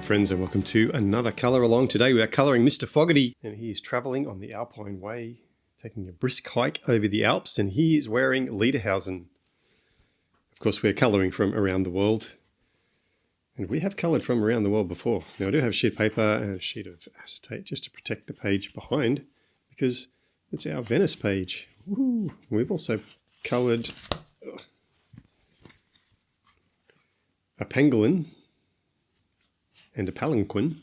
friends, and welcome to another colour along. Today we are colouring Mr Fogherty, and he is travelling on the Alpine way, taking a brisk hike over the Alps, and he is wearing Lederhosen. Of course, we're colouring from around the world, and we have coloured from around the world before. Now I do have sheet paper and a sheet of acetate just to protect the page behind, because it's our Venice page. Woohoo! We've also coloured a pangolin and a palanquin.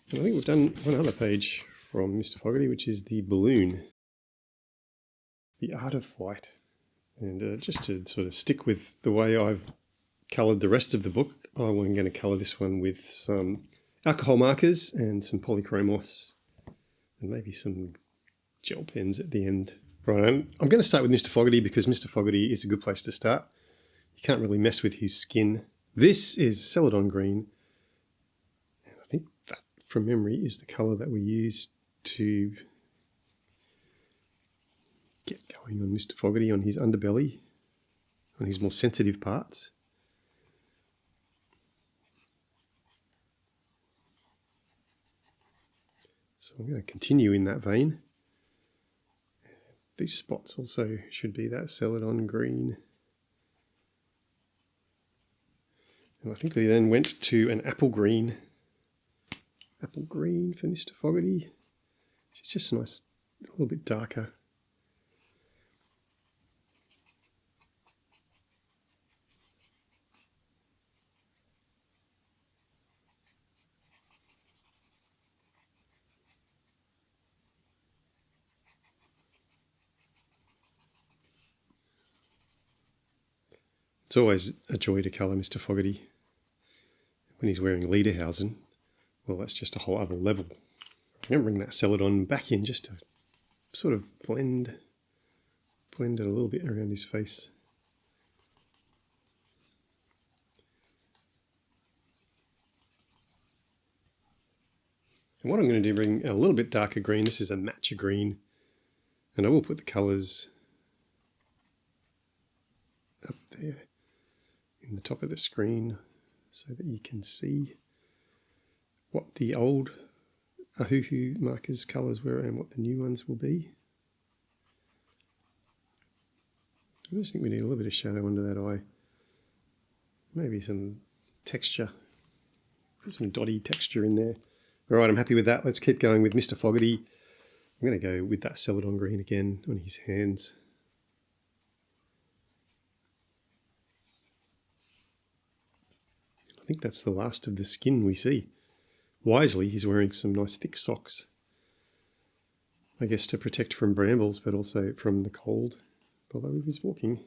And I think we've done one other page from Mr Fogherty, which is the balloon, the art of flight. And just to sort of stick with the way I've coloured the rest of the book, I'm going to colour this one with some alcohol markers and some polychromos and maybe some gel pens at the end. Right, I'm going to start with Mr Fogherty because Mr Fogherty is a good place to start. You can't really mess with his skin. This is Celadon green. I think that, from memory, is the colour that we used to get going on Mr Fogherty, on his underbelly, on his more sensitive parts. So I'm going to continue in that vein. These spots also should be that Celadon green. And I think we then went to an apple green for Mr Fogherty. It's just a nice, a little bit darker. It's always a joy to colour Mr Fogherty. When he's wearing Lederhosen, well, that's just a whole other level. I'm going to bring that Celadon back in just to sort of blend it a little bit around his face. And what I'm going to do, bring a little bit darker green. This is a matcha green, and I will put the colours up there in the top of the screen so that you can see what the old Ahuhu markers colours were and what the new ones will be. I just think we need a little bit of shadow under that eye. Maybe some texture. Put some dotty texture in there. Alright, I'm happy with that. Let's keep going with Mr Fogherty. I'm going to go with that Celadon green again on his hands. I think that's the last of the skin we see. Wisely, he's wearing some nice thick socks. I guess to protect from brambles, but also from the cold. Although if he's walking,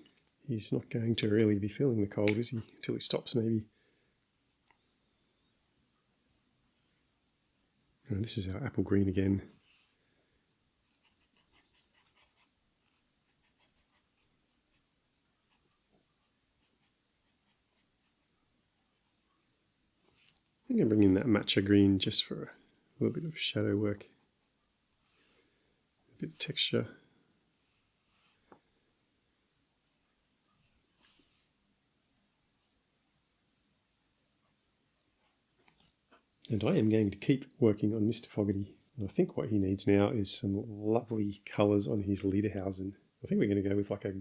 he's not going to really be feeling the cold, is he? Until he stops, maybe. And this is our apple green again. I'm going to bring in that matcha green just for a little bit of shadow work, a bit of texture. And I am going to keep working on Mr Fogherty. And I think what he needs now is some lovely colours on his Lederhosen. I think we're going to go with like a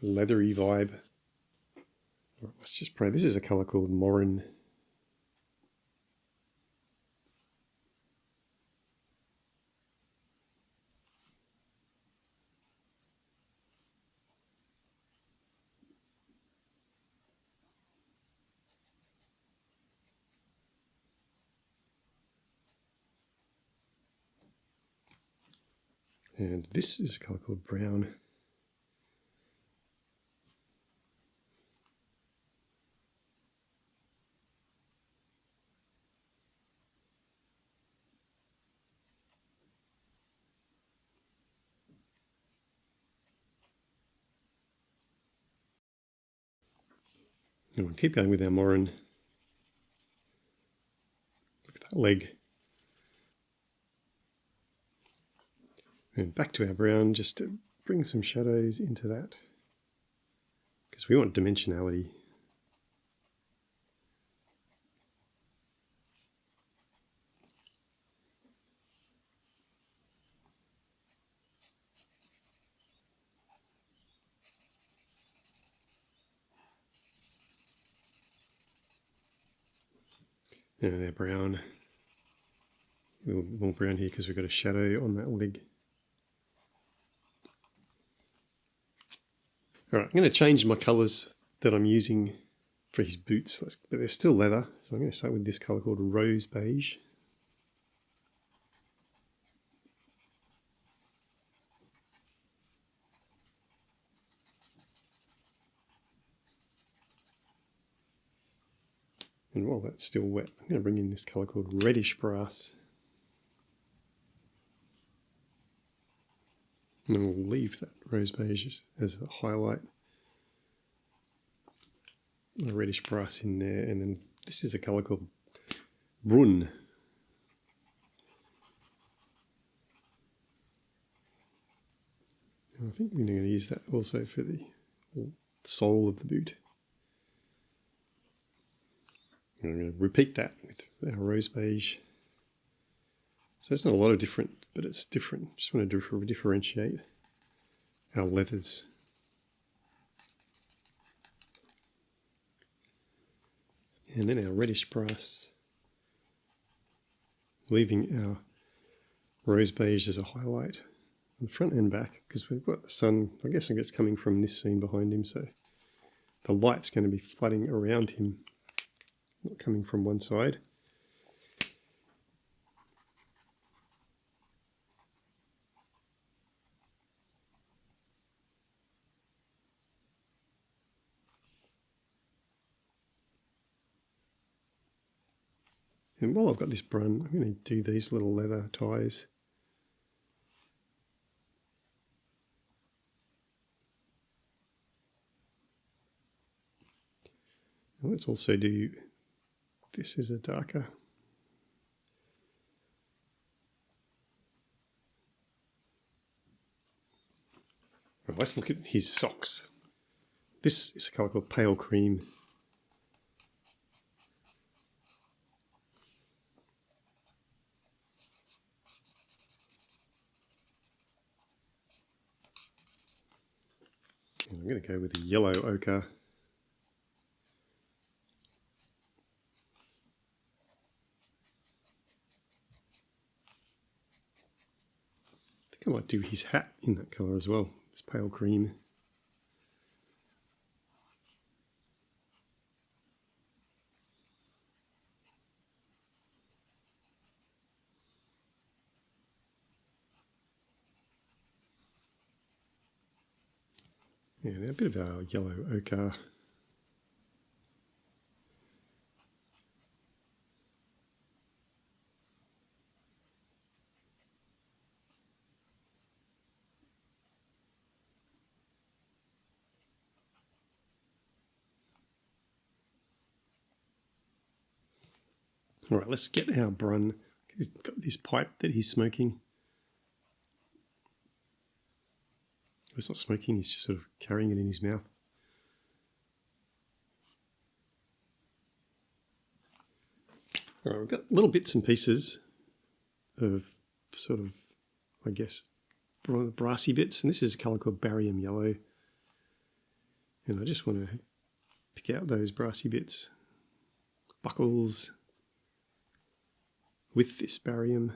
leathery vibe. Let's just pray. This is a colour called Morin. And this is a colour called brown. And we'll keep going with our Morin. Look at that leg. And back to our brown, just to bring some shadows into that, because we want dimensionality. And they're brown. A little more brown here because we've got a shadow on that leg. Alright, I'm going to change my colours that I'm using for his boots, but they're still leather. So I'm going to start with this colour called Rose Beige. And while that's still wet, I'm going to bring in this colour called Reddish Brass. And then we'll leave that Rose Beige as a highlight. A reddish brass in there, and then this is a colour called Brun. And I think we're going to use that also for the sole of the boot. And I'm going to repeat that with our Rose Beige. So it's not a lot of different, but it's different. Just want to differentiate our leathers. And then our reddish brass, leaving our Rose Beige as a highlight on the front and back, because we've got the sun, I guess it's coming from this scene behind him, so the light's going to be flooding around him, not coming from one side. And while I've got this brun, I'm going to do these little leather ties. And let's also do, this is a darker. Well, let's look at his socks. This is a colour called Pale Cream. And I'm going to go with a yellow ochre. I think I might do his hat in that colour as well, this pale cream. Yeah, a bit of our yellow ochre. All right, let's get our brun. He's got this pipe that he's smoking. It's not smoking, he's just sort of carrying it in his mouth. All right, we've got little bits and pieces of sort of, I guess, brassy bits. And this is a colour called barium yellow. And I just want to pick out those brassy bits. Buckles with this barium.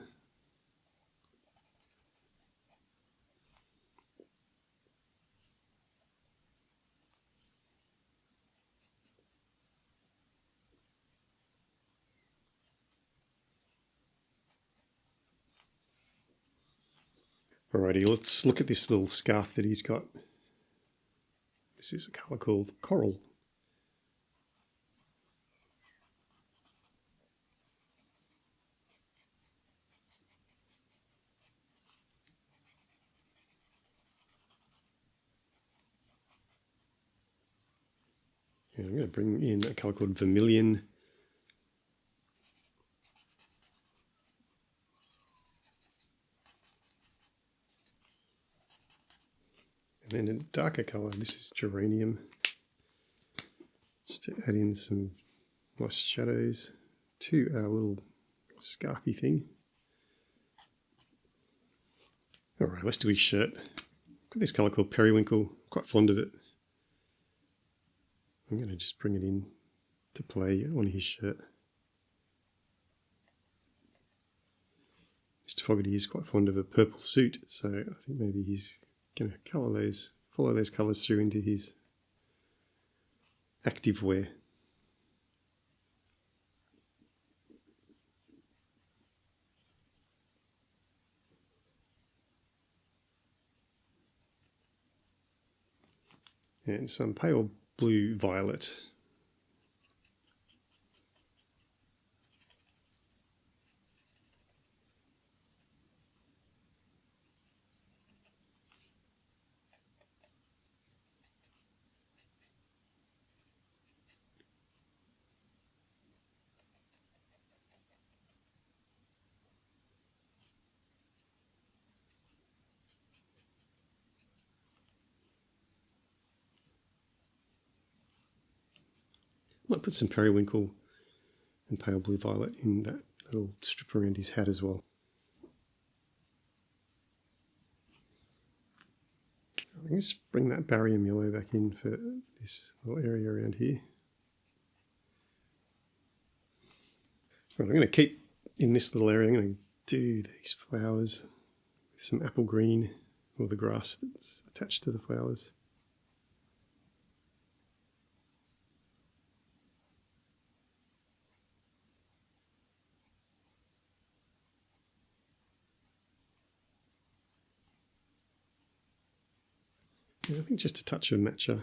Alrighty, let's look at this little scarf that he's got. This is a colour called Coral. And I'm going to bring in a colour called Vermilion. And then a darker colour, this is Geranium. Just to add in some nice shadows to our little scarfy thing. Alright, let's do his shirt. I've got this colour called Periwinkle, quite fond of it. I'm going to just bring it in to play on his shirt. Fogherty is quite fond of a purple suit, so I think maybe he's going to follow those colours through into his active wear. And some pale blue violet. Might put some periwinkle and pale blue violet in that little strip around his hat as well. I can just bring that barium yellow back in for this little area around here. Right, I'm going to keep in this little area. I'm going to do these flowers with some apple green, or the grass that's attached to the flowers. And I think just a touch of matcha.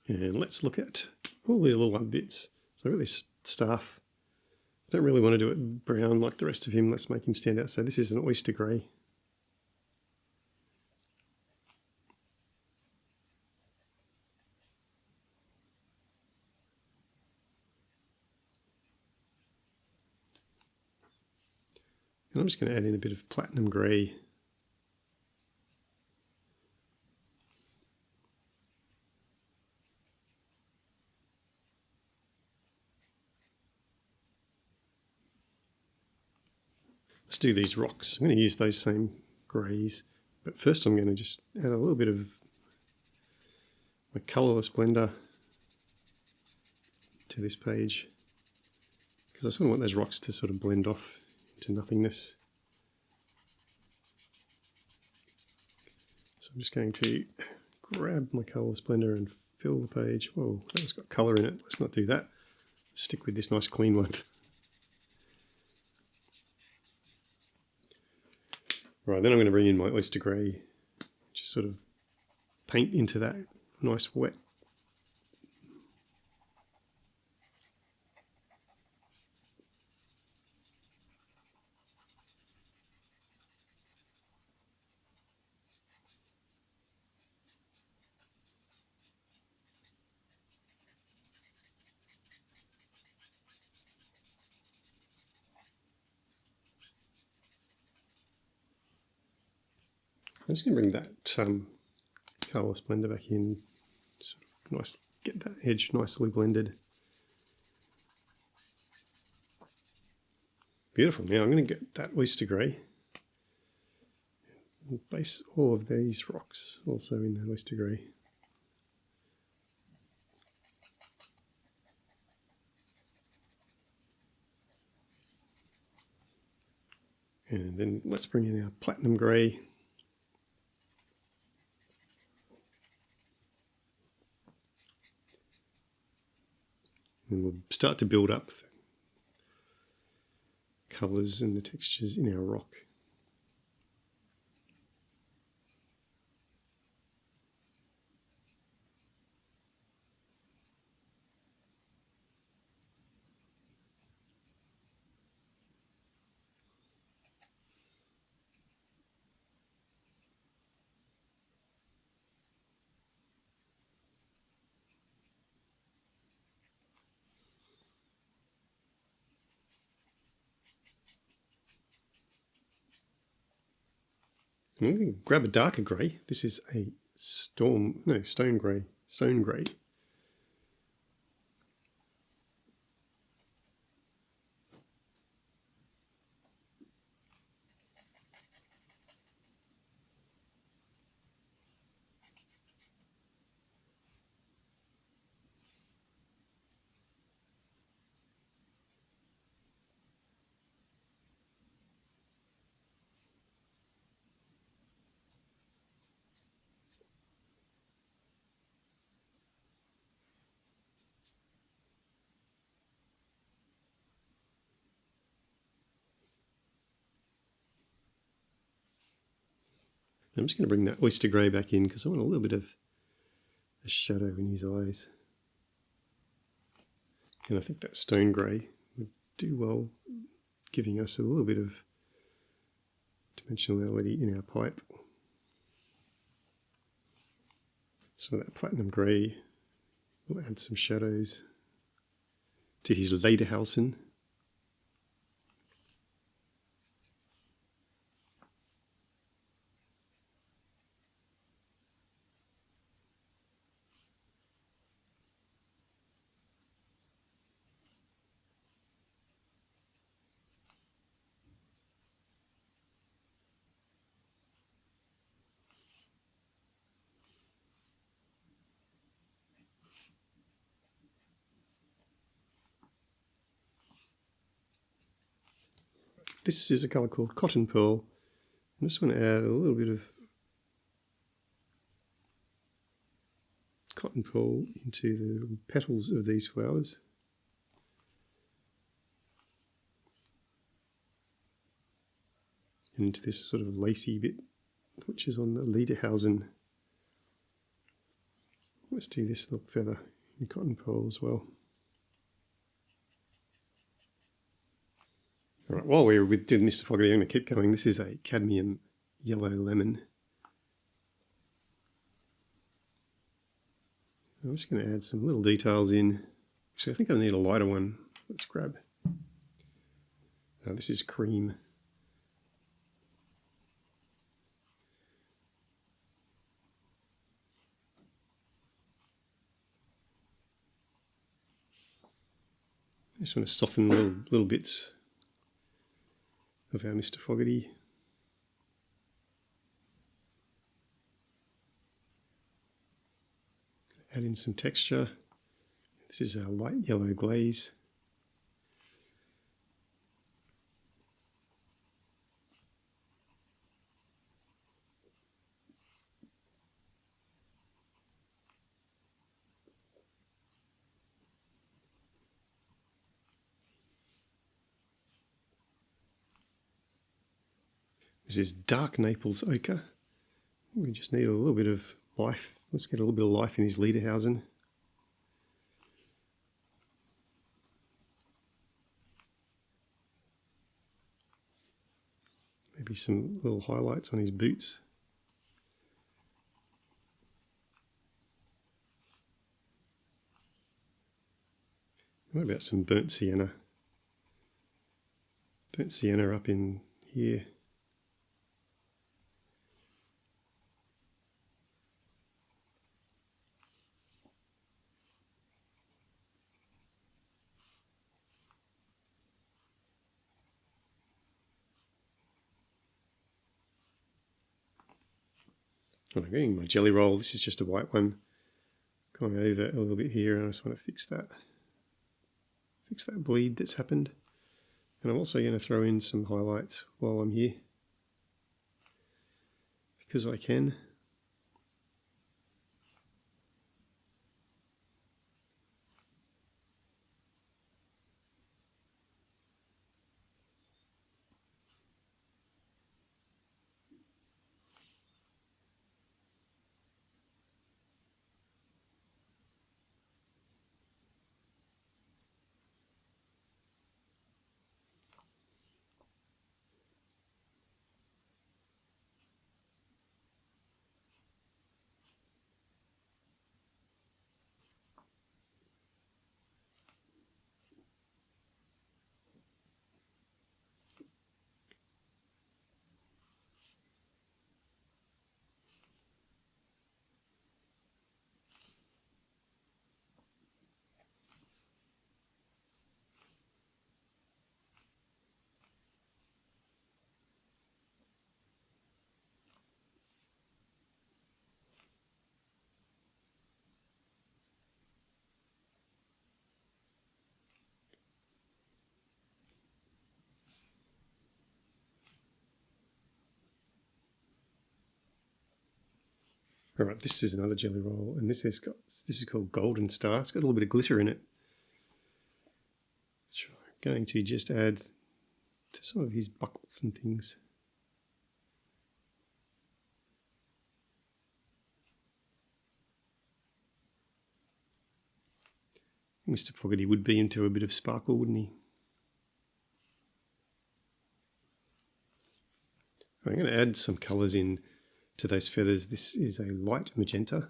And let's look at all these little bits. So I've got this staff. I don't really want to do it brown like the rest of him. Let's make him stand out. So this is an oyster grey. And I'm just going to add in a bit of platinum grey. Let's do these rocks. I'm going to use those same greys, but first I'm going to just add a little bit of my colourless blender to this page, because I sort of want those rocks to sort of blend off into nothingness. So I'm just going to grab my colourless blender and fill the page. Whoa, that's got colour in it. Let's not do that. Let's stick with this nice clean one. Right, then I'm going to bring in my oyster grey, just sort of paint into that nice wet. I'm just going to bring that colourless blender back in, sort of nice, get that edge nicely blended. Beautiful. Now I'm going to get that oyster grey and base all of these rocks also in that oyster grey. And then let's bring in our platinum grey. And we'll start to build up the colours and the textures in our rock. I'm going to grab a darker grey. This is a stone grey. I'm just going to bring that oyster grey back in because I want a little bit of a shadow in his eyes. And I think that stone grey would do well, giving us a little bit of dimensionality in our pipe. Some of that platinum grey will add some shadows to his Lederhosen. This is a colour called Cotton Pearl. I just want to add a little bit of cotton pearl into the petals of these flowers. And into this sort of lacy bit, which is on the Lederhosen. Let's do this little feather in cotton pearl as well. All right, while we're with Mr Fogherty, I'm going to keep going. This is a cadmium yellow lemon. I'm just going to add some little details in. Actually, I think I need a lighter one. Let's grab. This is cream. I just want to soften little bits of our Mr Fogherty. Add in some texture. This is our light yellow glaze. This is dark Naples ochre. We just need a little bit of life. Let's get a little bit of life in his Lederhosen. Maybe some little highlights on his boots. What about some burnt sienna? Burnt sienna up in here. I'm getting my jelly roll. This is just a white one. Going over a little bit here, and I just want to fix that bleed that's happened. And I'm also going to throw in some highlights while I'm here, because I can. All right, this is another jelly roll, and this is called Golden Star. It's got a little bit of glitter in it, which I'm going to just add to some of his buckles and things. Mr Fogherty would be into a bit of sparkle, wouldn't he? I'm going to add some colours in to those feathers. This is a light magenta.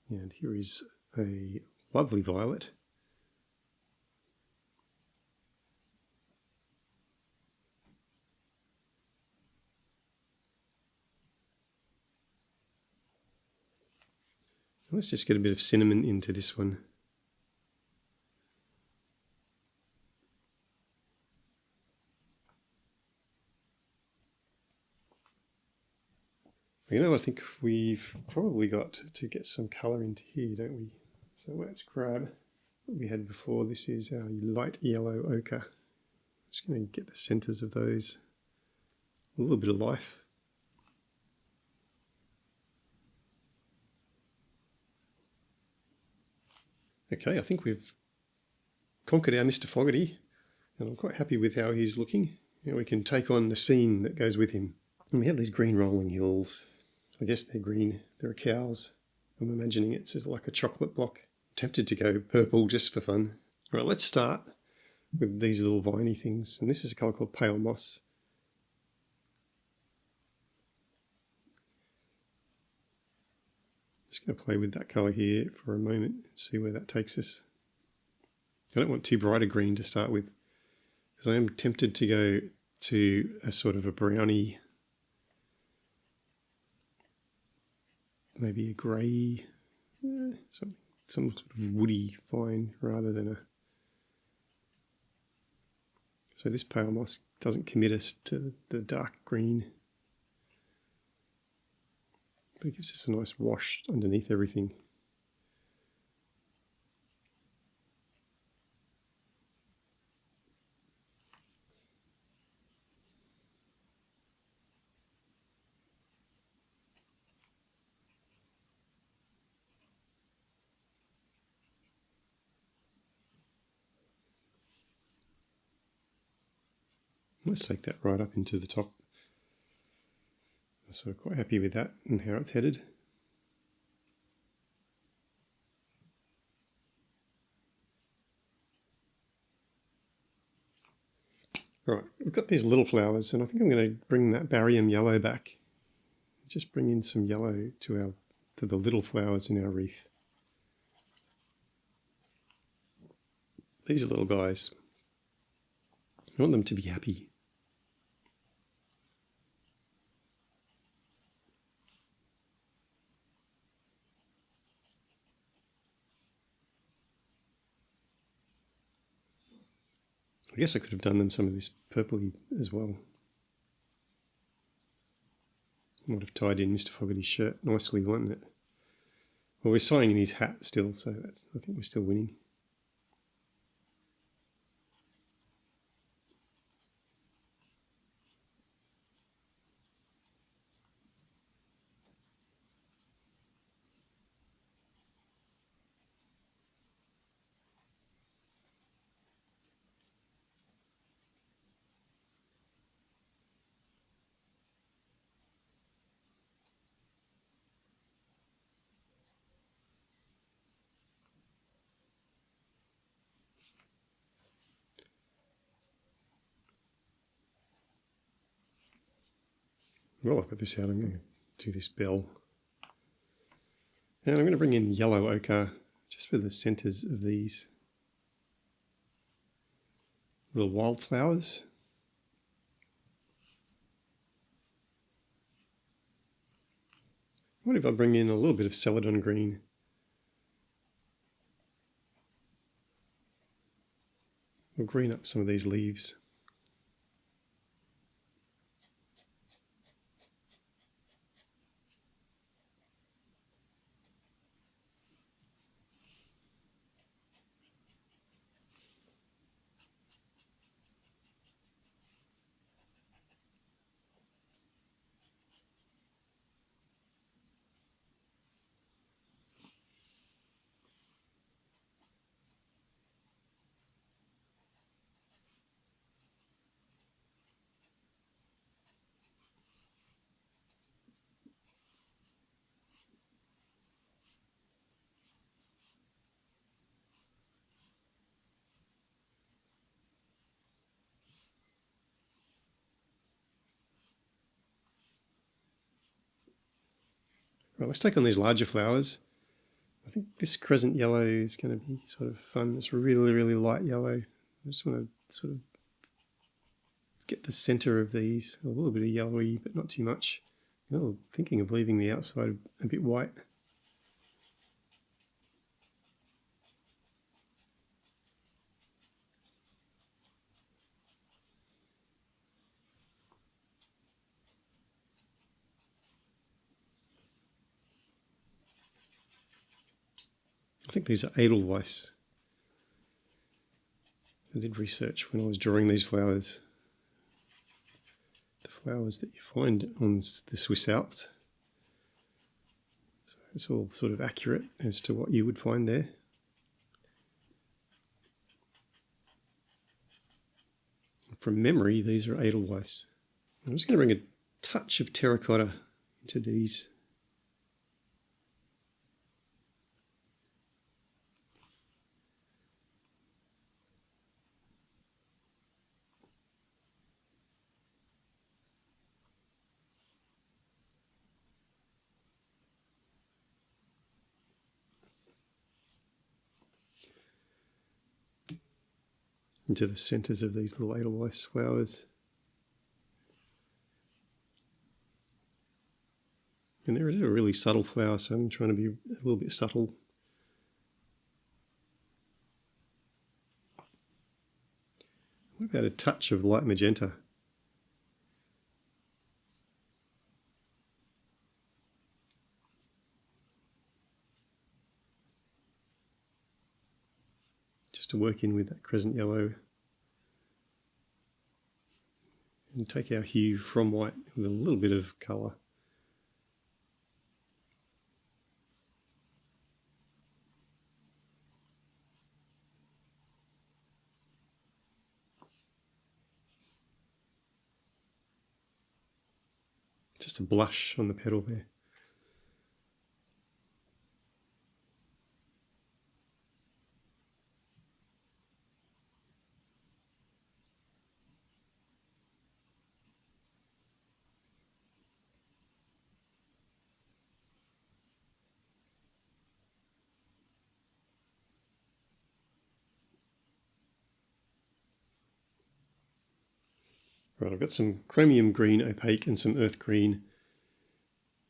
And here is a lovely violet. Let's just get a bit of cinnamon into this one. You know, I think we've probably got to get some colour into here, don't we? So let's grab what we had before. This is our light yellow ochre. Just going to get the centres of those, a little bit of life. Okay, I think we've conquered our Mr Fogherty, and I'm quite happy with how he's looking. You know, we can take on the scene that goes with him. And we have these green rolling hills. I guess they're green. There are cows. I'm imagining it's like a chocolate block. I'm tempted to go purple just for fun. All right, let's start with these little viney things. And this is a colour called pale moss. Just going to play with that colour here for a moment and see where that takes us. I don't want too bright a green to start with, because I am tempted to go to a sort of a browny, maybe a grey, some sort of woody fine rather than a... So this pale moss doesn't commit us to the dark green, but it gives us a nice wash underneath everything. Let's take that right up into the top. So quite happy with that and how it's headed. Right, we've got these little flowers, and I think I'm going to bring that barium yellow back. Just bring in some yellow to the little flowers in our wreath. These are little guys. I want them to be happy. I guess I could have done them some of this purpley as well. Might have tied in Mr Fogherty's shirt nicely, wouldn't it? Well, we're sewing in his hat still, so I think we're still winning. Well, I've got this out. I'm going to do this bell. And I'm going to bring in yellow ochre just for the centres of these little wildflowers. What if I bring in a little bit of celadon green? We'll green up some of these leaves. Right, let's take on these larger flowers. I think this crescent yellow is going to be sort of fun. It's really, really light yellow. I just want to sort of get the center of these a little bit of yellowy, but not too much. Oh, thinking of leaving the outside a bit white. I think these are Edelweiss. I did research when I was drawing these flowers. The flowers that you find on the Swiss Alps. So it's all sort of accurate as to what you would find there. From memory, these are Edelweiss. I'm just going to bring a touch of terracotta into these. Into the centers of these little Edelweiss flowers. And they're a really subtle flower, so I'm trying to be a little bit subtle. What about a touch of light magenta? Just to work in with that crescent yellow. And take our hue from white with a little bit of colour. Just a blush on the petal there. Right, I've got some chromium green opaque and some earth green,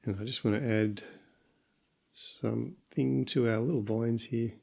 and I just want to add something to our little vines here.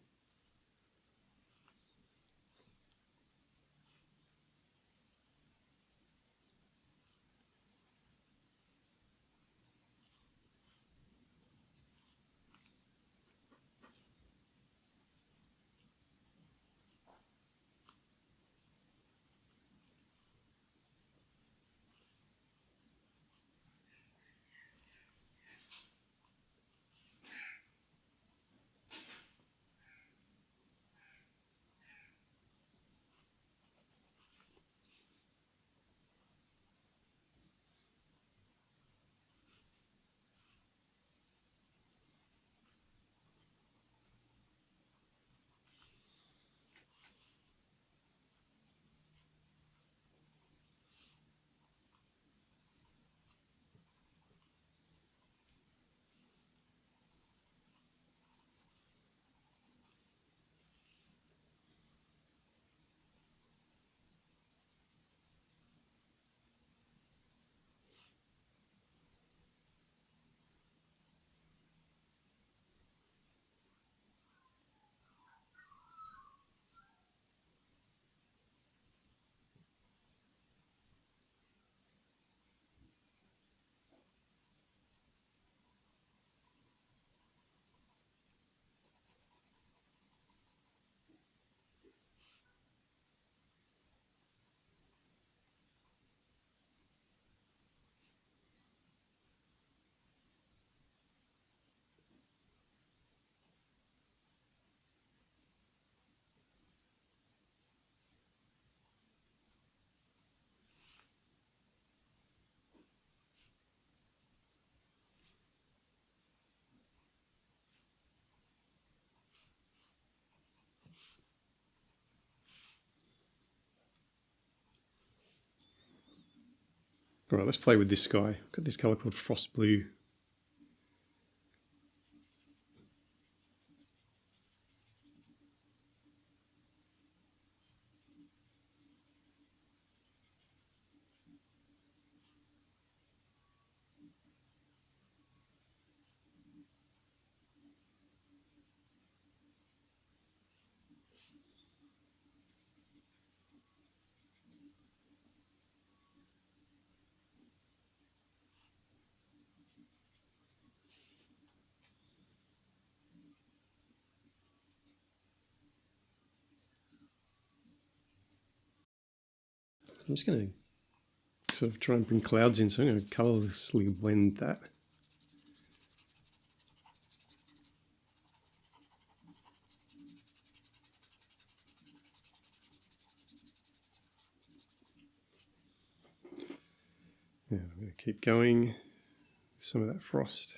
All right, let's play with this sky. I've got this colour called frost blue. I'm just going to sort of try and bring clouds in, so I'm going to colourlessly blend that. Yeah, I'm going to keep going with some of that frost.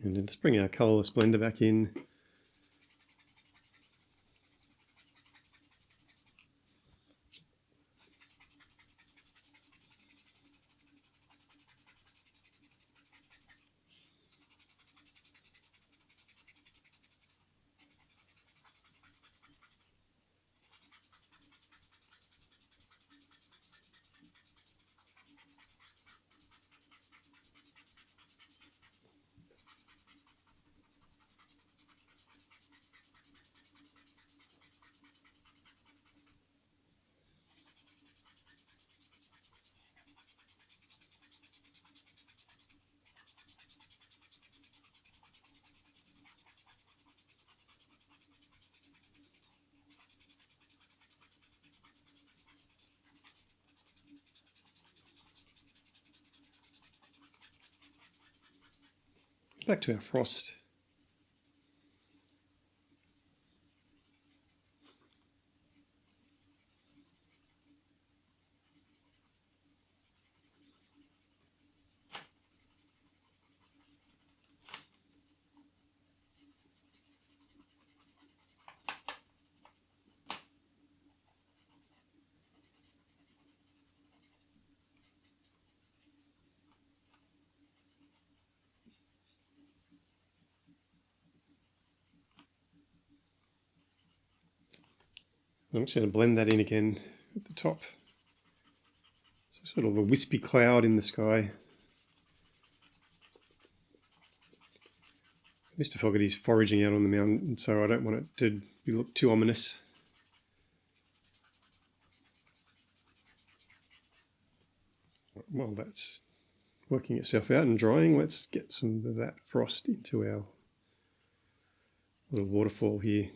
And then let's bring our colourless blender back in. Back to our frost. I'm just going to blend that in again at the top. So sort of a wispy cloud in the sky. Mr Fogherty's foraging out on the mountain, so I don't want it to look too ominous. While that's working itself out and drying, let's get some of that frost into our little waterfall here.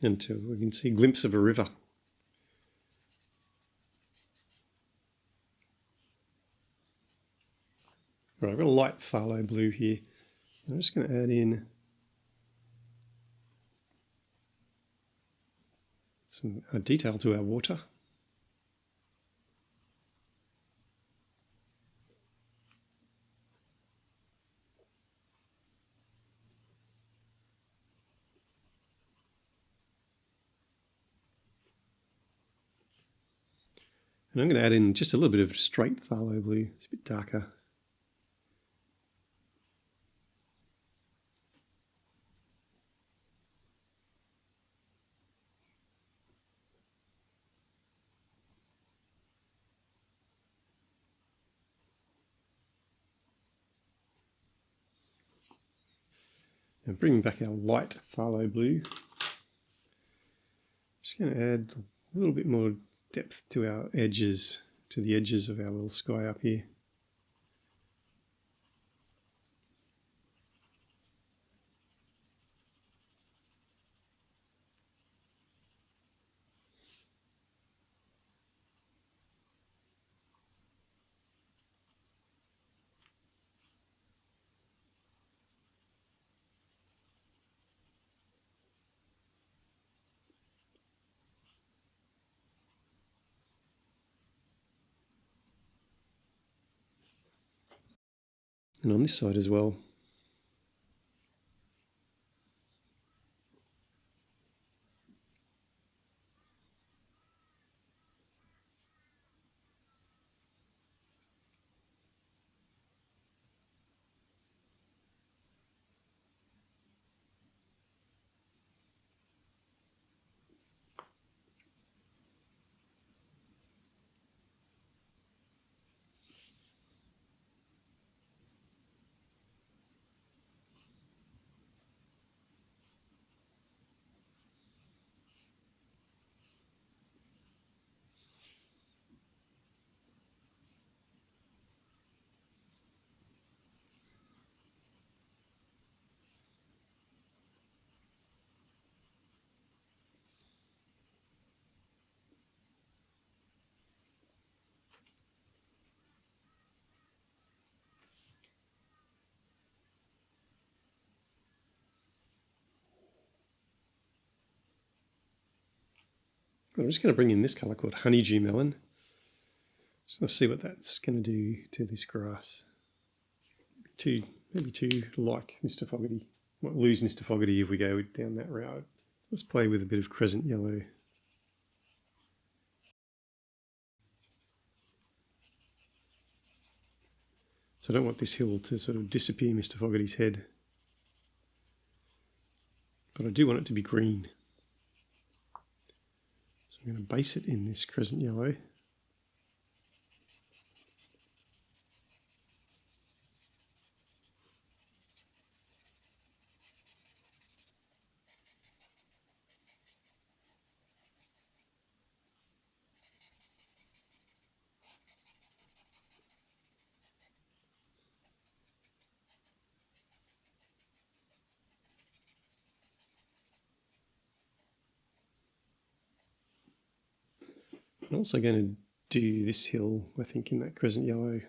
Until we can see a glimpse of a river. Right, I've got a light phthalo blue here. I'm just going to add in some detail to our water. And I'm going to add in just a little bit of straight phthalo blue. It's a bit darker. And bringing back our light phthalo blue. Just going to add a little bit more depth to our edges, to the edges of our little sky up here. And on this side as well. I'm just going to bring in this colour called Honeydew Melon. Just going to see what that's going to do to this grass. Maybe too like Mr Fogherty. Might lose Mr Fogherty if we go down that route. Let's play with a bit of crescent yellow. So I don't want this hill to sort of disappear Mr Fogherty's head. But I do want it to be green. So I'm going to base it in this crescent yellow. I'm also going to do this hill, I think, in that crescent yellow.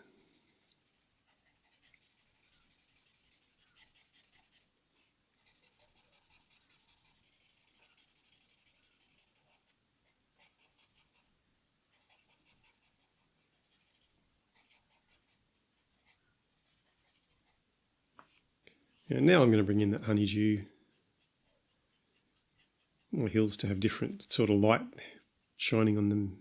And now I'm going to bring in that honeydew. My hills to have different sort of light shining on them.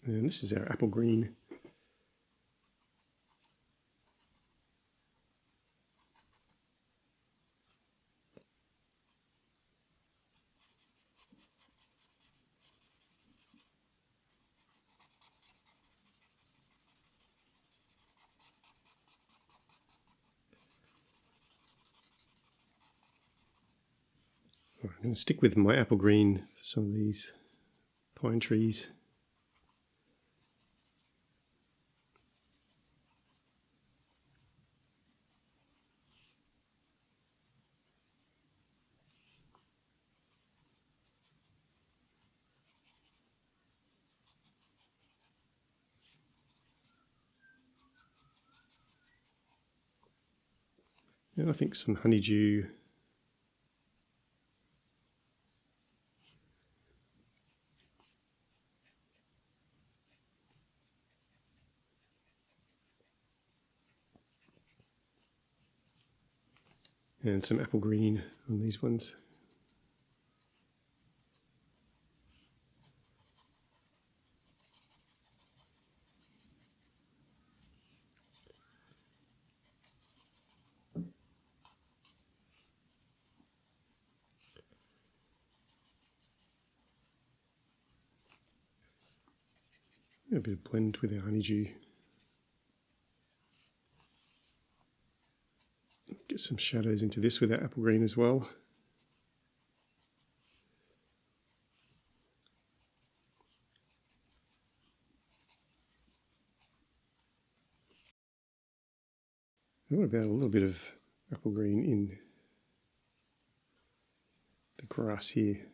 And this is our apple green. I'm going to stick with my apple green for some of these pine trees. And I think some honeydew. And some apple green on these ones. A bit of blend with our honeydew. Get some shadows into this with our apple green as well. What about a little bit of apple green in the grass here?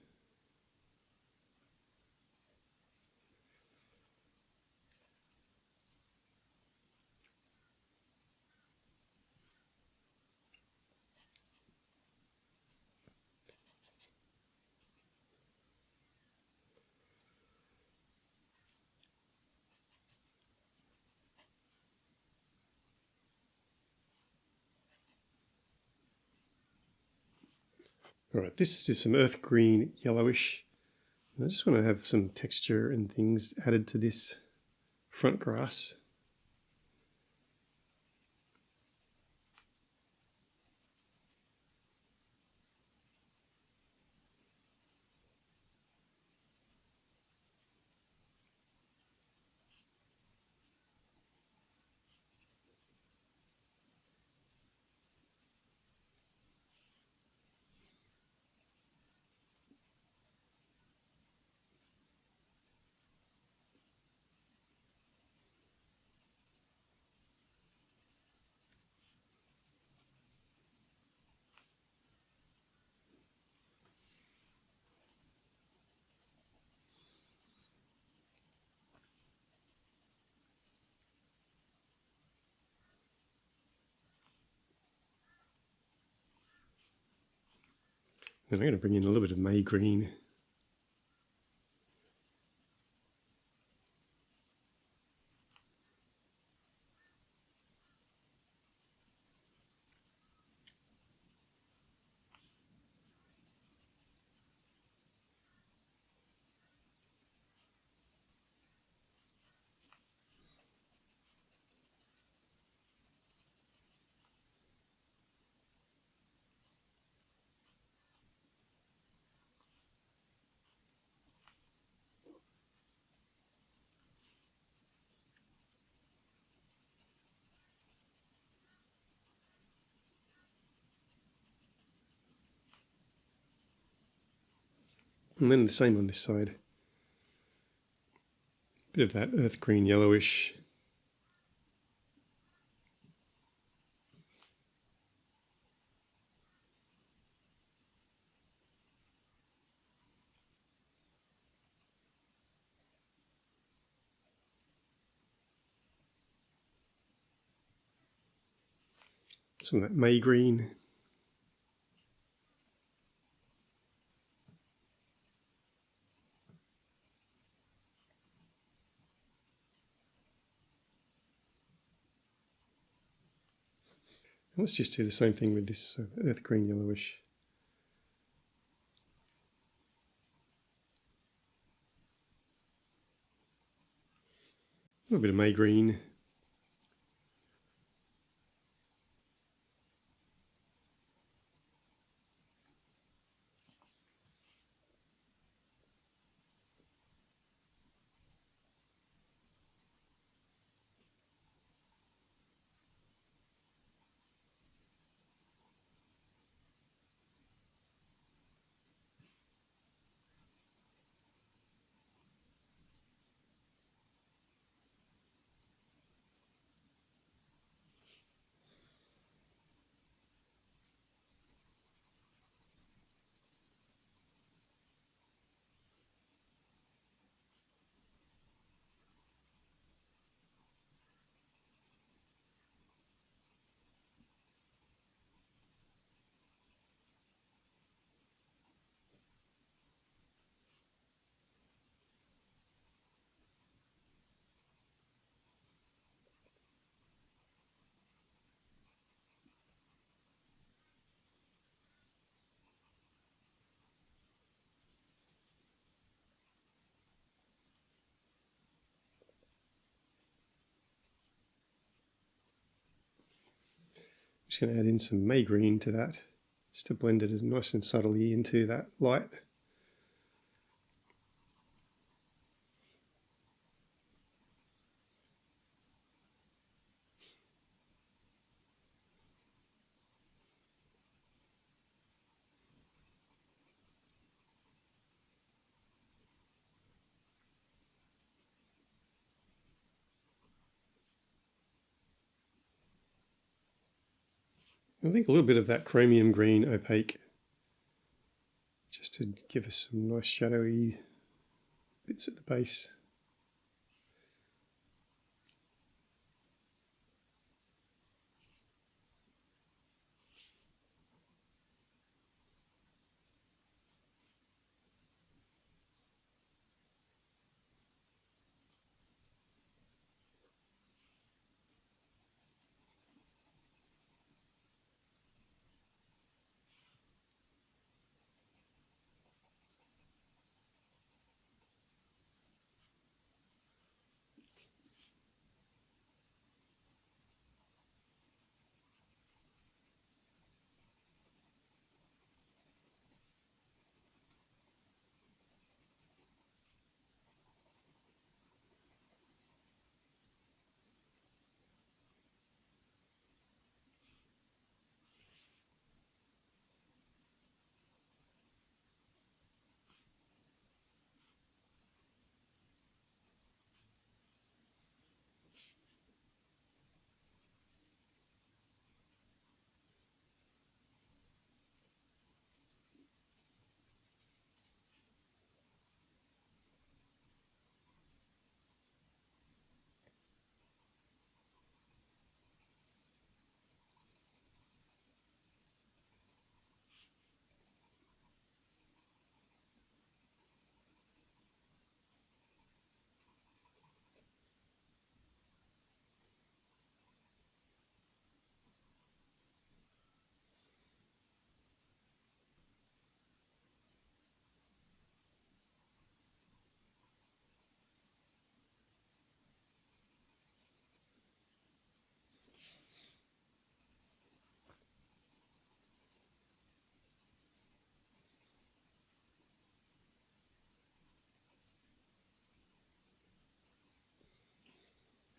All right, this is some earth green, yellowish. And I just want to have some texture and things added to this front grass. Then I'm going to bring in a little bit of May green. And then the same on this side. Bit of that earth green yellowish. Some of that May green. And let's just do the same thing with this earth green yellowish. A little bit of May green. Just going to add in some May green to that, just to blend it nice and subtly into that light. I think a little bit of that chromium green opaque, just to give us some nice shadowy bits at the base.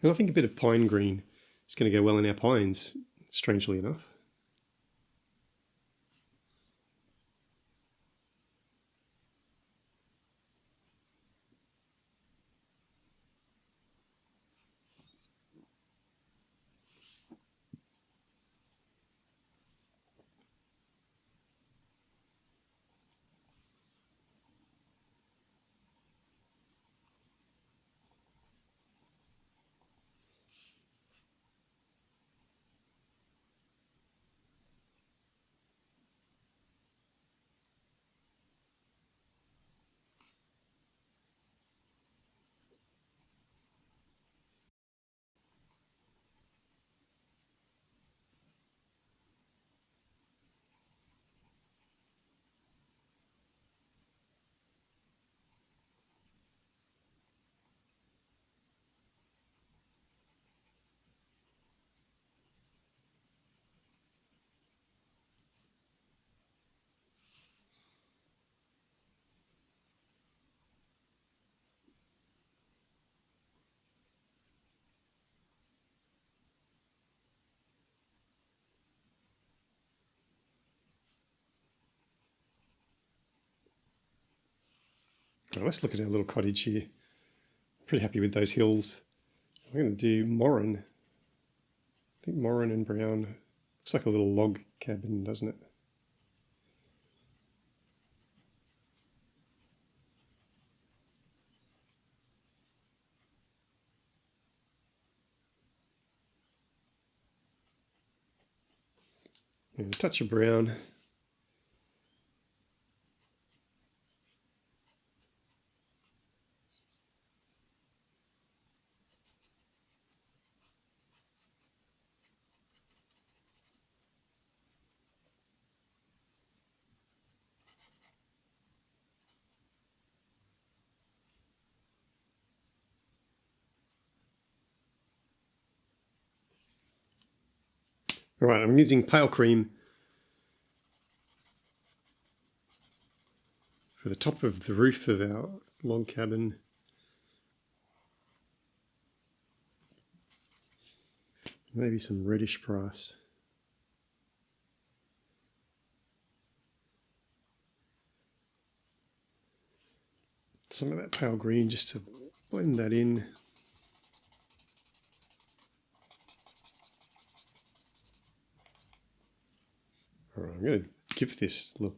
And I think a bit of pine green is going to go well in our pines, strangely enough. Well, let's look at our little cottage here. Pretty happy with those hills. I'm going to do Morin. I think Morin and brown. Looks like a little log cabin, doesn't it? And a touch of brown. All right, I'm using pale cream for the top of the roof of our log cabin. Maybe some reddish brass. Some of that pale green just to blend that in. All right, I'm going to give this little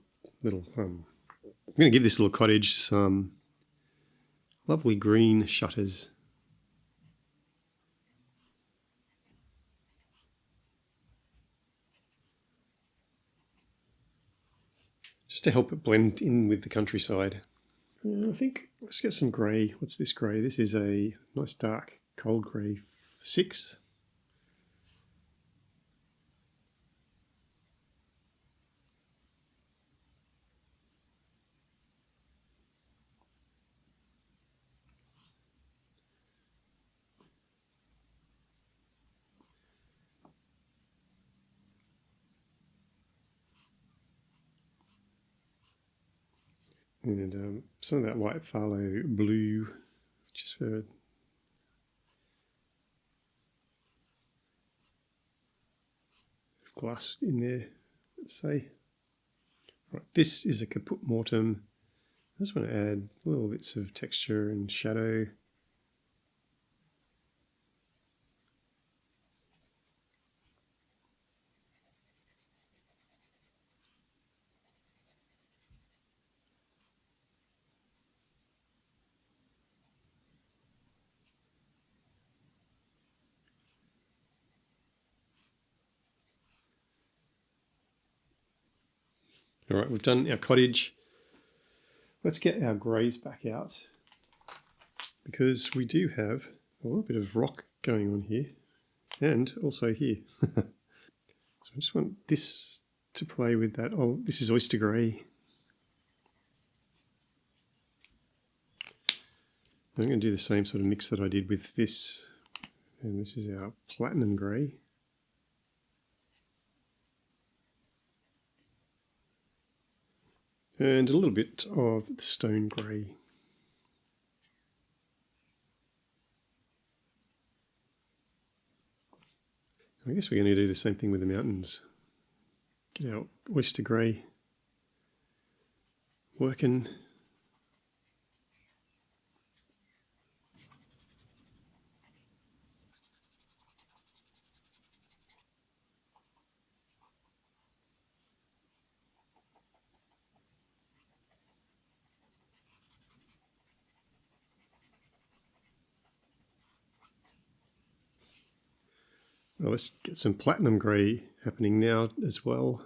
cottage some lovely green shutters. Just to help it blend in with the countryside. I think let's get some grey. What's this grey? This is a nice dark cold grey 6. And some of that light phthalo blue, just for glass in there, let's say. Right, this is a caput mortem. I just want to add little bits of texture and shadow. All right, we've done our cottage. Let's get our greys back out because we do have a little bit of rock going on here and also here. So I just want this to play with that. Oh, this is oyster grey. I'm going to do the same sort of mix that I did with this. And this is our platinum grey. And a little bit of the stone grey. I guess we're going to do the same thing with the mountains. Get our oyster grey working. Well, let's get some platinum grey happening now as well.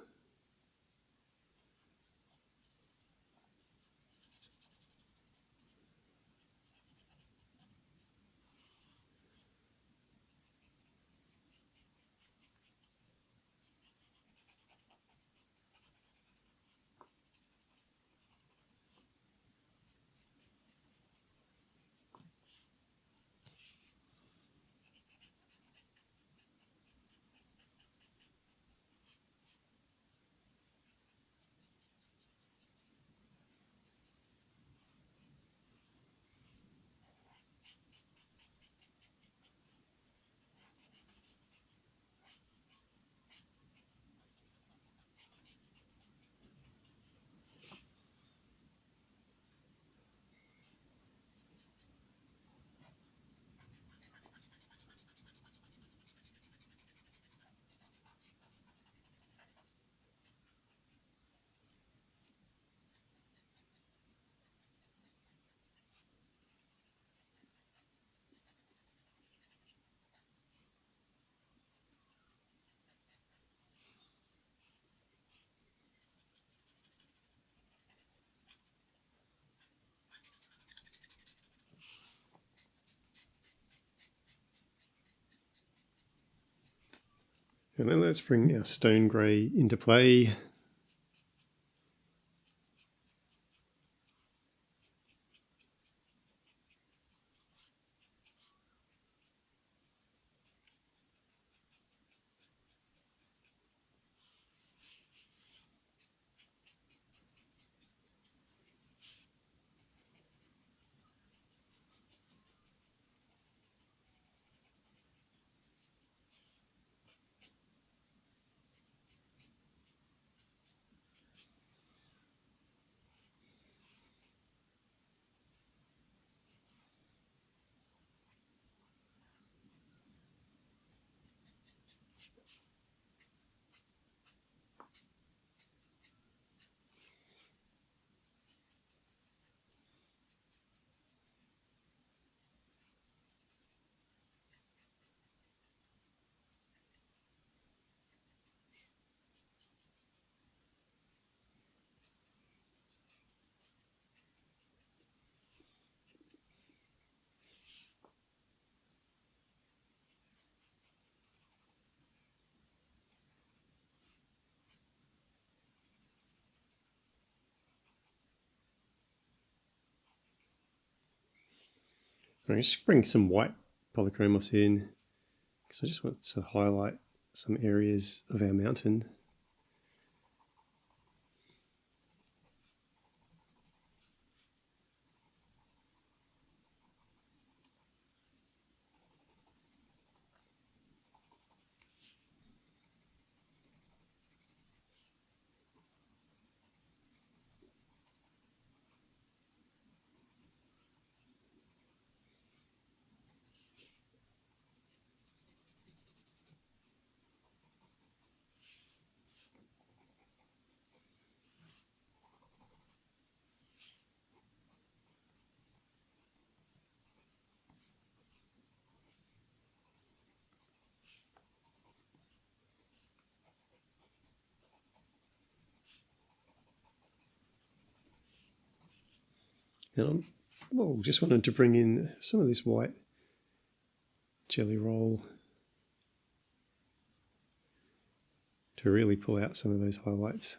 And then let's bring our stone grey into play. I'm just bring some white polychromos in because I just want to highlight some areas of our mountain. And I'm just wanted to bring in some of this white jelly roll to really pull out some of those highlights.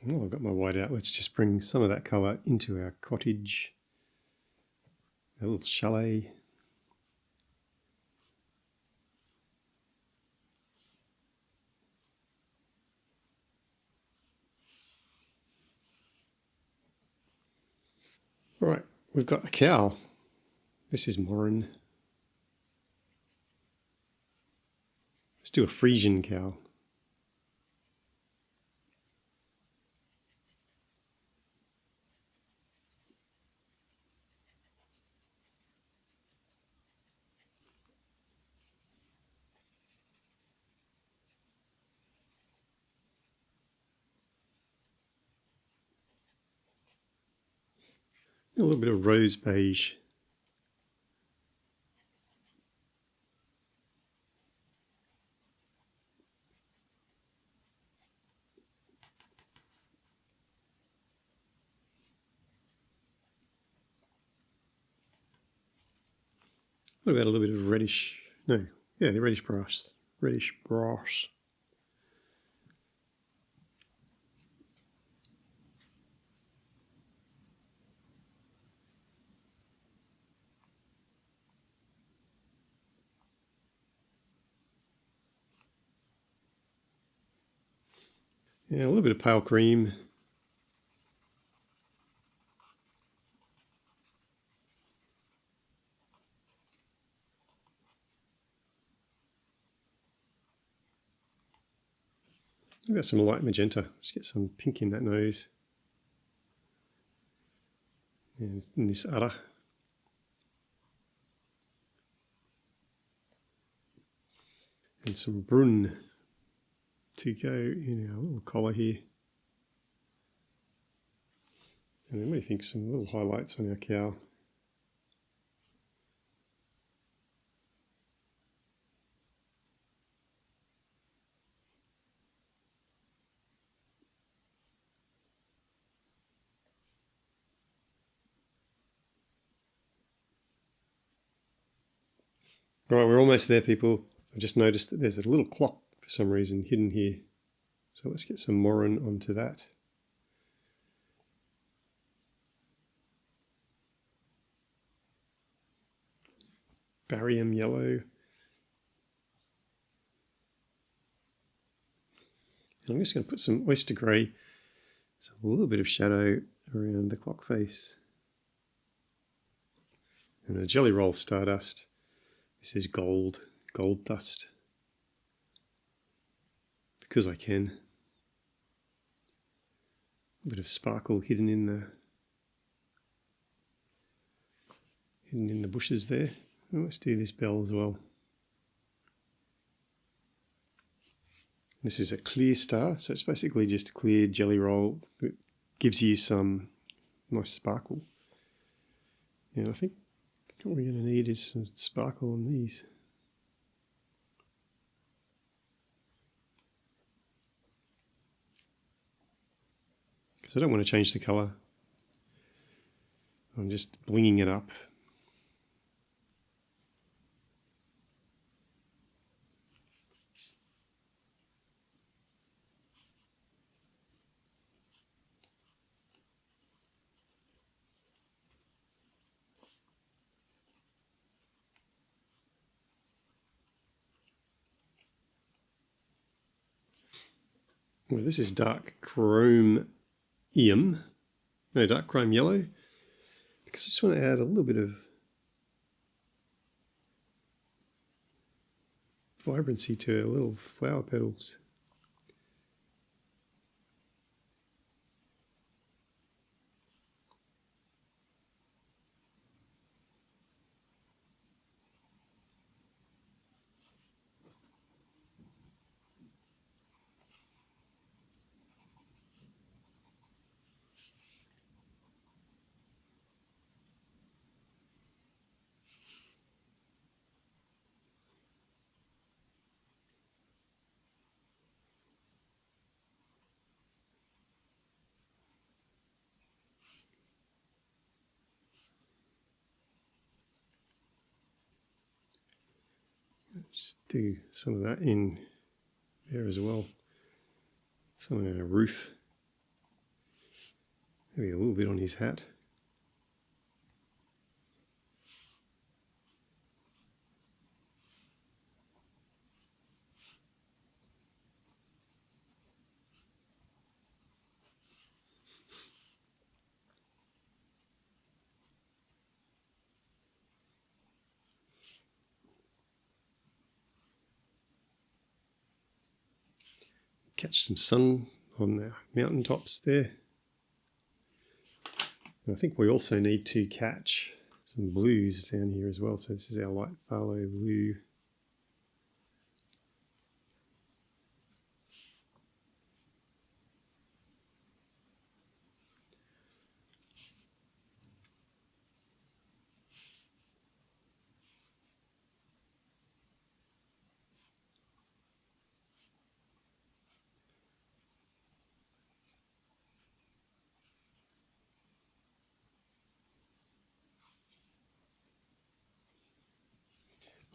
Well, I've got my white out. Let's just bring some of that colour into our cottage. A little chalet. All right, we've got a cow. This is Morin. Let's do a Frisian cow. A little bit of rose beige. What about a little bit of reddish? No, yeah, the reddish brass. Reddish brass. Yeah, a little bit of pale cream. We've got some light magenta. Just get some pink in that nose. And in this udder. And some brun to go in our little collar here. And then what do you think? Some little highlights on our cow. Right, we're almost there, people. I've just noticed that there's a little clock for some reason hidden here. So let's get some Morin onto that. Barium yellow. And I'm just going to put some oyster grey. It's a little bit of shadow around the clock face. And a jelly roll Stardust. This is gold dust. Because I can. A bit of sparkle hidden in the bushes there. And let's do this bell as well. This is a clear star, so it's basically just a clear jelly roll that gives you some nice sparkle. And I think what we're going to need is some sparkle on these. Because I don't want to change the colour. I'm just blinging it up. Well, this is dark chrome dark chrome yellow, because I just want to add a little bit of vibrancy to our little flower petals. Just do some of that in there as well. Some on our roof. Maybe a little bit on his hat. Catch some sun on the mountaintops there. And I think we also need to catch some blues down here as well. So this is our light phthalo blue.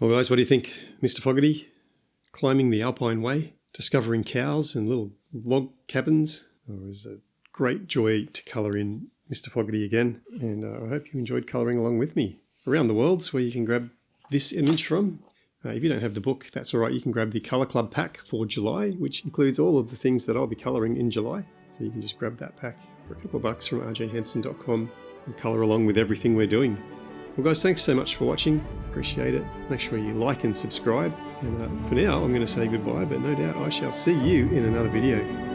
Well guys, what do you think? Mr Fogherty climbing the Alpine way, discovering cows and little log cabins. It was a great joy to colour in Mr Fogherty again, and I hope you enjoyed colouring along with me. Around the World's where you can grab this image from. If you don't have the book, that's alright, you can grab the Colour Club pack for July, which includes all of the things that I'll be colouring in July. So you can just grab that pack for a couple of bucks from rjhampson.com and colour along with everything we're doing. Well guys, thanks so much for watching, appreciate it. Make sure you like and subscribe, and for now I'm going to say goodbye, but no doubt I shall see you in another video.